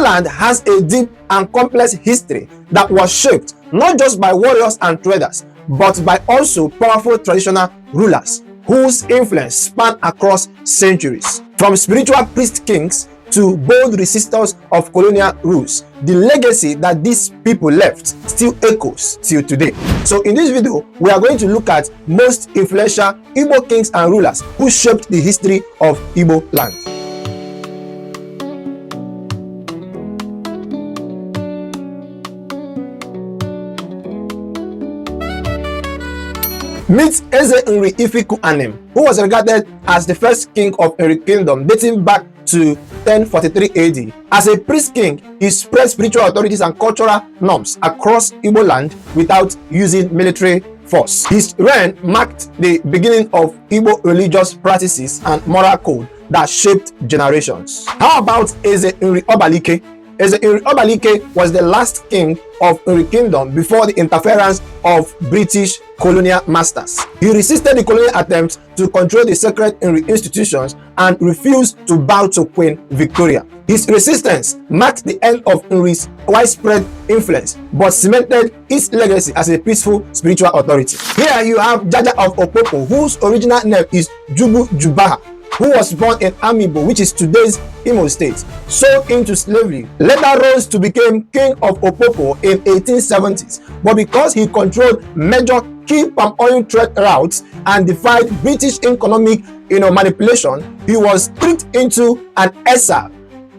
land has a deep and complex history that was shaped not just by warriors and traders, but by also powerful traditional rulers whose influence spanned across centuries. From spiritual priest kings to bold resistors of colonial rules, the legacy that these people left still echoes till today. So in this video, we are going to look at most influential Igbo kings and rulers who shaped the history of Igbo land. Meet Eze Nri Ifiku Anem, who was regarded as the first king of Nri Kingdom dating back to 1043 AD. As a priest king, he spread spiritual authorities and cultural norms across Igbo land without using military force. His reign marked the beginning of Igbo religious practices and moral code that shaped generations. How about Eze Nri Obalike? Eze Nri Obalike was the last king of Nri Kingdom before the interference of British colonial masters. He resisted the colonial attempts to control the sacred Nri institutions and refused to bow to Queen Victoria. His resistance marked the end of Nri's widespread influence, but cemented his legacy as a peaceful spiritual authority. Here you have Jaja of Opopo, whose original name is Jubu Jubaha, who was born in Amibo, which is today's Imo State, sold into slavery, later rose to become king of Opopo in 1870s. But because he controlled major key palm oil trade routes and defied British economic manipulation, he was tricked into an exile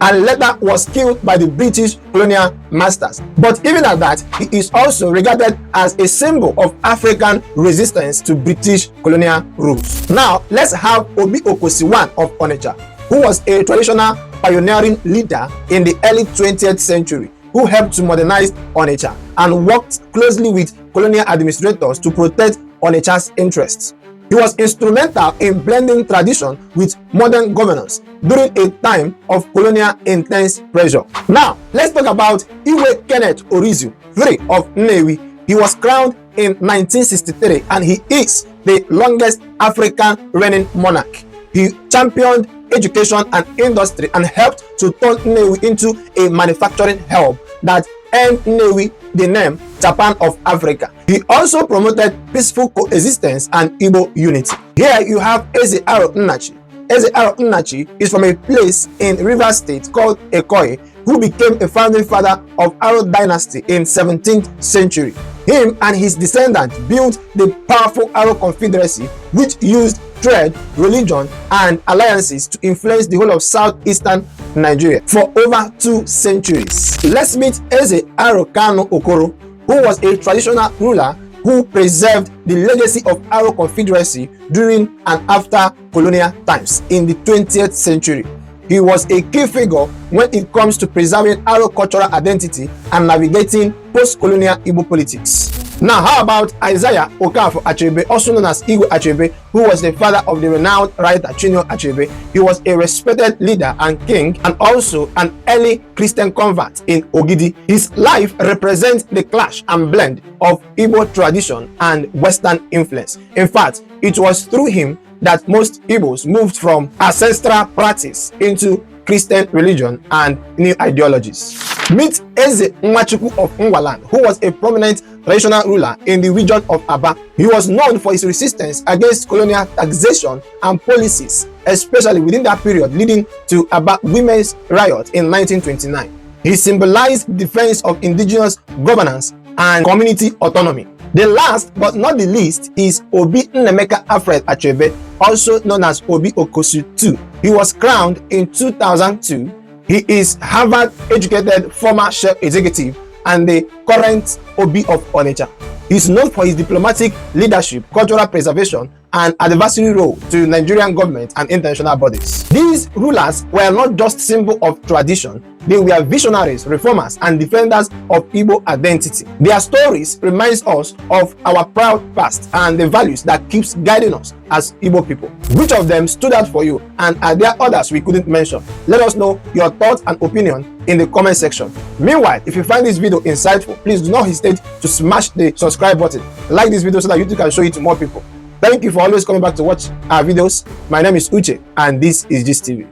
and later was killed by the British colonial masters. But even at that, he is also regarded as a symbol of African resistance to British colonial rules. Now, let's have Obi Okosiwan of Onitsha, who was a traditional pioneering leader in the early 20th century, who helped to modernize Onitsha and worked closely with colonial administrators to protect Onitsha's interests. He was instrumental in blending tradition with modern governance during a time of colonial intense pressure. Now, let's talk about Iwe Kenneth Orizu III of Nnewi. He was crowned in 1963 and he is the longest African reigning monarch. He championed education and industry and helped to turn Nnewi into a manufacturing hub that earned Nnewi the name Japan of Africa. He also promoted peaceful coexistence and Igbo unity. Here you have Eze Aro Nnachi. Eze Aro Nnachi is from a place in Rivers State called Ekoyi, who became a founding father of Aro dynasty in 17th century. Him and his descendants built the powerful Aro Confederacy, which used trade, religion, and alliances to influence the whole of southeastern Nigeria for over 2 centuries. Let's meet Eze Aro Kanu Okoro, who was a traditional ruler who preserved the legacy of Aro Confederacy during and after colonial times in the 20th century. He was a key figure when it comes to preserving Aro cultural identity and navigating post-colonial Igbo politics. Now, how about Isaiah Okafor Achebe, also known as Igwe Achebe, who was the father of the renowned writer Chinua Achebe? He was a respected leader and king, and also an early Christian convert in Ogidi. His life represents the clash and blend of Igbo tradition and Western influence. In fact, it was through him that most Igbos moved from ancestral practice into Christian religion and new ideologies. Meet Eze Nwachukwu of Ngwaland, who was a prominent traditional ruler in the region of Aba. He was known for his resistance against colonial taxation and policies, especially within that period leading to Aba Women's Riot in 1929. He symbolized defense of indigenous governance and community autonomy. The last but not the least is Obi Nnemeka Alfred Achebe, also known as Obi Okosu II. He was crowned in 2002. He is Harvard-educated former chief executive and the current Obi of Onitsha. He is known for his diplomatic leadership, cultural preservation, and advisory role to Nigerian government and international bodies. These rulers were not just symbols of tradition, they were visionaries, reformers, and defenders of Igbo identity. Their stories remind us of our proud past and the values that keeps guiding us as Igbo people. Which of them stood out for you, and are there others we couldn't mention? Let us know your thoughts and opinion in the comment section. Meanwhile, if you find this video insightful, please do not hesitate to smash the subscribe button. Like this video so that YouTube can show it to more people. Thank you for always coming back to watch our videos. My name is Uche and this is Gist TV.